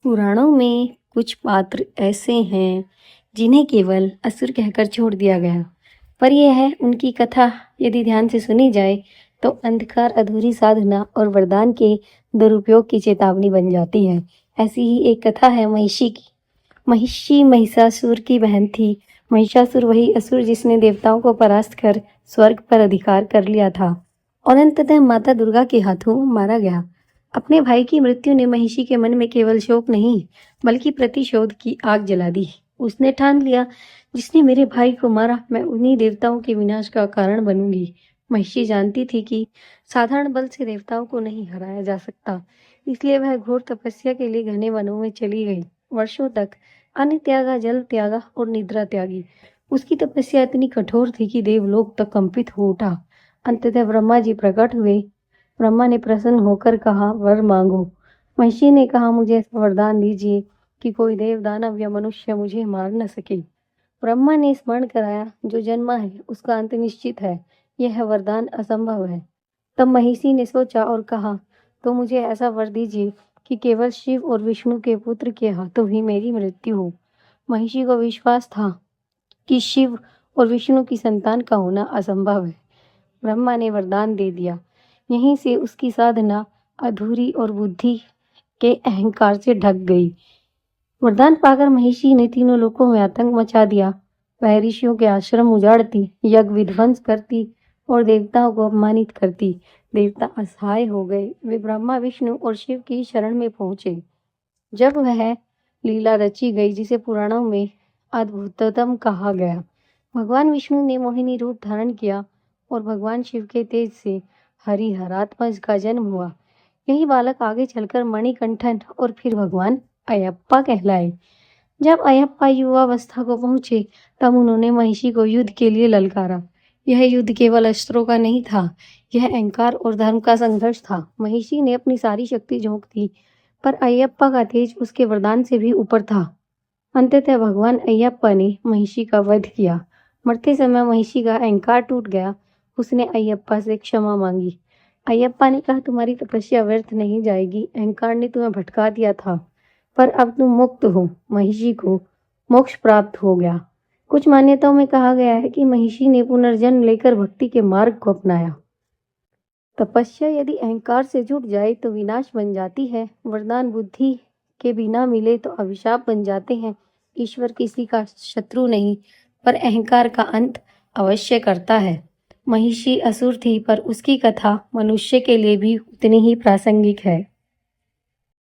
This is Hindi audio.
पुराणों में कुछ पात्र ऐसे हैं जिन्हें केवल असुर कहकर छोड़ दिया गया, पर यह है उनकी कथा यदि ध्यान से सुनी जाए तो अंधकार, अधूरी साधना और वरदान के दुरुपयोग की चेतावनी बन जाती है। ऐसी ही एक कथा है महिषी की। महिषी महिषासुर की बहन थी। महिषासुर वही असुर जिसने देवताओं को परास्त कर स्वर्ग पर अधिकार कर लिया था और अंततः माता दुर्गा के हाथों मारा गया। अपने भाई की मृत्यु ने महिषी के मन में केवल शोक नहीं बल्कि प्रतिशोध की आग जला दी। उसने ठान लिया, जिसने मेरे भाई को मारा मैं उन्हीं देवताओं के विनाश का कारण बनूंगी। महिषी जानती थी कि साधारण बल से देवताओं को नहीं हराया जा सकता, इसलिए वह घोर तपस्या के लिए घने वनों में चली गई। वर्षों तक अन्न त्यागा, जल त्यागा और निद्रा त्यागी। उसकी तपस्या इतनी कठोर थी कि देवलोक तक कंपित हो उठा। अंततः ब्रह्मा जी प्रकट हुए। ब्रह्मा ने प्रसन्न होकर कहा, वर मांगो। महिषी ने कहा, मुझे ऐसा वरदान दीजिए कि कोई देव, दानव या मनुष्य मुझे मार न सके। ब्रह्मा ने स्मरण कराया, जो जन्मा है उसका अंत निश्चित है, यह वरदान असंभव है। तब महिषी ने सोचा और कहा, तो मुझे ऐसा वर दीजिए कि केवल शिव और विष्णु के पुत्र के हाथों ही मेरी मृत्यु हो। महिषी को विश्वास था कि शिव और विष्णु की संतान का होना असंभव है। ब्रह्मा ने वरदान दे दिया। यहीं से उसकी साधना अधूरी और बुद्धि के अहंकार से ढक गई। वरदान पाकर महिषी ने तीनों लोकों में आतंक मचा दिया। वह ऋषियों के आश्रम उजाड़ती, यज्ञ विध्वंस करती और देवताओं को अपमानित करती। देवता असहाय हो गए। वे ब्रह्मा, विष्णु और शिव की शरण में पहुंचे। जब वह लीला रची गई जिसे पुराणों में अद्भुततम कहा गया। भगवान विष्णु ने मोहिनी रूप धारण किया और भगवान शिव के तेज से हरिहरात्मज का जन्म हुआ। यही बालक आगे चलकर मणिकंठन और फिर भगवान अयप्पा कहलाए। जब अयप्पा युवावस्था को पहुंचे तब उन्होंने महिषी को युद्ध के लिए ललकारा। यह युद्ध केवल अस्त्रों का नहीं था, यह अहंकार और धर्म का संघर्ष था। महिषी ने अपनी सारी शक्ति झोंक दी, पर अयप्पा का तेज उसके वरदान से भी ऊपर था। अंततः भगवान अयप्पा ने महिषी का वध किया। मरते समय महिषी का अहंकार टूट गया। उसने अयप्पा से क्षमा मांगी। अयप्पा ने कहा, तुम्हारी तपस्या व्यर्थ नहीं जाएगी। अहंकार ने तुम्हें भटका दिया था, पर अब तुम मुक्त हो। महिषी को मोक्ष प्राप्त हो गया। कुछ मान्यताओं में कहा गया है कि महिषी ने पुनर्जन्म लेकर भक्ति के मार्ग को अपनाया। तपस्या यदि अहंकार से जुट जाए तो विनाश बन जाती है। वरदान बुद्धि के बिना मिले तो अभिशाप बन जाते हैं। ईश्वर किसी का शत्रु नहीं, पर अहंकार का अंत अवश्य करता है। महिषी असुर थी, पर उसकी कथा मनुष्य के लिए भी उतनी ही प्रासंगिक है।